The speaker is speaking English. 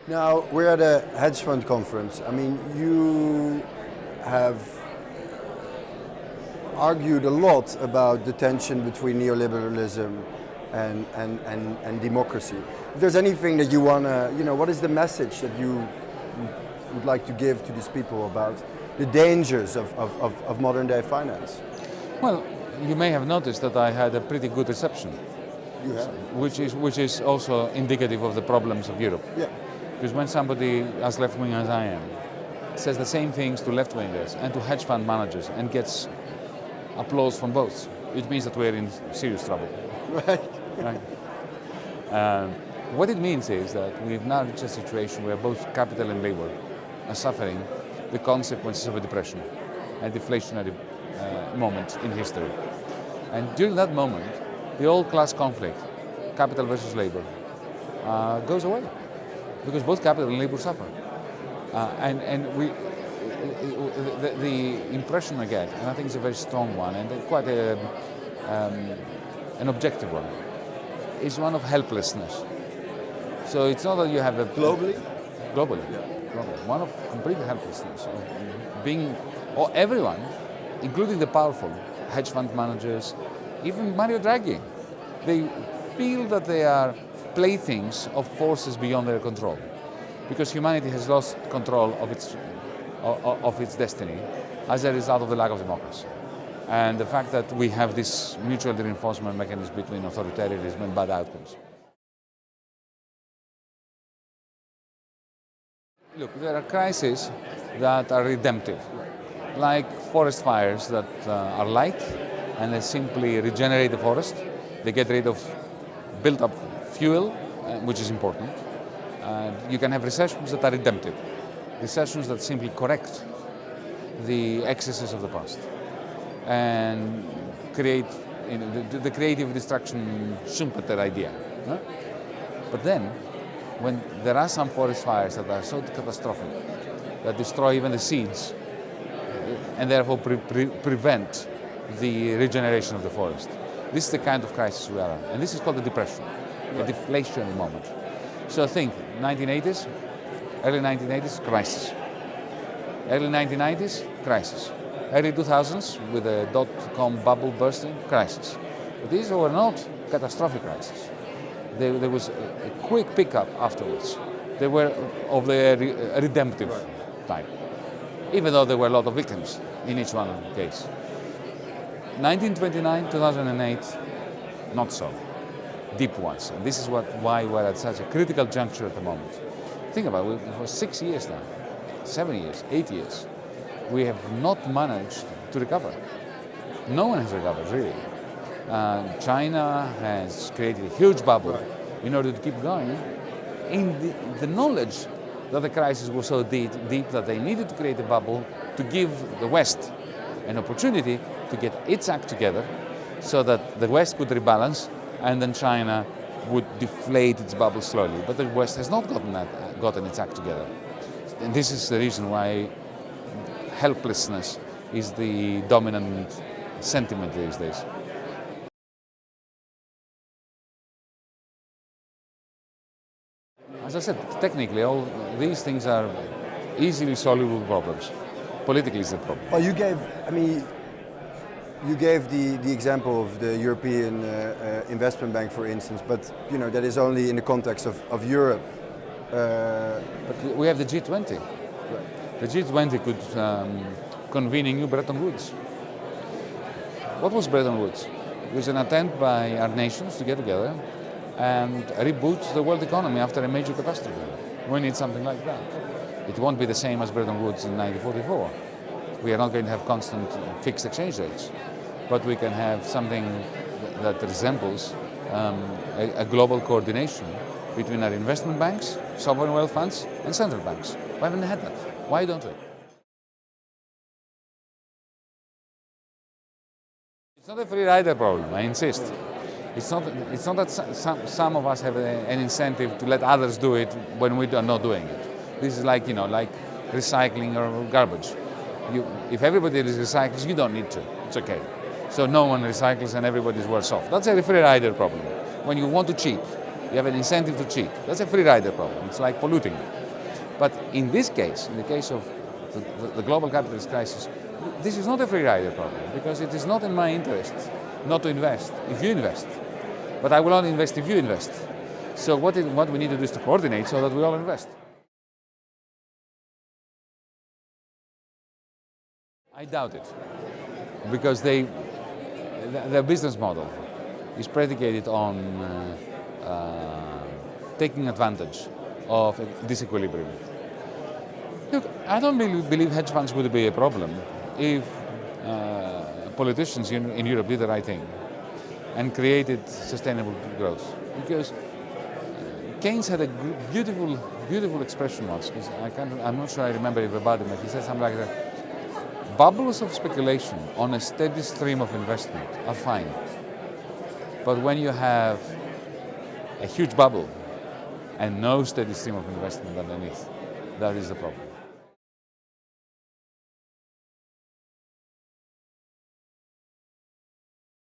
Now, we're at a hedge fund conference. I mean, you have argued a lot about the tension between neoliberalism and democracy. If there's anything that you want to, what is the message that you would like to give to these people about the dangers of modern day finance? Well, you may have noticed that I had a pretty good reception. You have? Which is also indicative of the problems of Europe. Yeah. Because when somebody as left-wing as I am says the same things to left-wingers and to hedge fund managers and gets applause from both, it means that we're in serious trouble. Right. What it means is that we've now reached a situation where both capital and labor are suffering the consequences of a depression, a deflationary moment in history. And during that moment, the old class conflict, capital versus labor, goes away, because both capital and labor suffer. The impression I get, and I think it's a very strong one and quite an objective one, is one of helplessness. So it's not that you have a... Globally? Globally. Yeah. Globally. One of complete helplessness. Of being, or everyone, including the powerful, hedge fund managers, even Mario Draghi, they feel that they are playthings of forces beyond their control, because humanity has lost control of its destiny as a result of the lack of democracy. And the fact that we have this mutual reinforcement mechanism between authoritarianism and bad outcomes. Look, there are crises that are redemptive, like forest fires that are light and they simply regenerate the forest. They get rid of built-up fuel, which is important. You can have recessions that are redemptive, recessions that simply correct the excesses of the past and create the creative destruction Schumpeter idea. Huh? But then, when there are some forest fires that are so catastrophic, that destroy even the seeds, and therefore prevent the regeneration of the forest, this is the kind of crisis we are in. And this is called a depression, a deflationary moment. So think, 1980s, early 1980s, crisis. Early 1990s, crisis. Early 2000s, with the dot-com bubble bursting, crisis. But these were not catastrophic crises. There was a quick pickup afterwards. They were of the redemptive type, even though there were a lot of victims in each one case. 1929, 2008, not so. Deep ones. And this is why we're at such a critical juncture at the moment. Think about it, for 6 years now, 7 years, 8 years, we have not managed to recover. No one has recovered, really. China has created a huge bubble in order to keep going, in the knowledge that the crisis was so deep that they needed to create a bubble to give the West an opportunity to get its act together so that the West could rebalance and then China would deflate its bubble slowly. But the West has not gotten its act together. And this is the reason why helplessness is the dominant sentiment these days. As I said, technically, all these things are easily solvable problems. Politically is the problem. Well, you gave the example of the European Investment Bank, for instance, but that is only in the context of Europe. But we have the G20. Right. The G20 could convene a new Bretton Woods. What was Bretton Woods? It was an attempt by our nations to get together and reboot the world economy after a major catastrophe. We need something like that. It won't be the same as Bretton Woods in 1944. We are not going to have constant fixed exchange rates, but we can have something that resembles a global coordination between our investment banks, sovereign wealth funds, and central banks. We haven't had that. Why don't we? It's not a free rider problem, I insist. It's not that some of us have an incentive to let others do it when we are not doing it. This is like recycling or garbage. If everybody recycles, you don't need to. It's okay. So no one recycles and everybody's worse off. That's a free rider problem. When you want to cheat, You have an incentive to cheat. That's a free rider problem. It's like polluting. But in this case, in the case of the global capitalist crisis, this is not a free rider problem because it is not in my interest not to invest if you invest. But I will only invest if you invest. So what we need to do is to coordinate so that we all invest. I doubt it, because their business model is predicated on taking advantage of a disequilibrium. Look, I don't believe hedge funds would be a problem if politicians in Europe did the right thing and created sustainable growth. Because Keynes had a beautiful expression once. I'm not sure I remember it verbatim, but he said something like that. Bubbles of speculation on a steady stream of investment are fine. But when you have a huge bubble and no steady stream of investment underneath, that is the problem.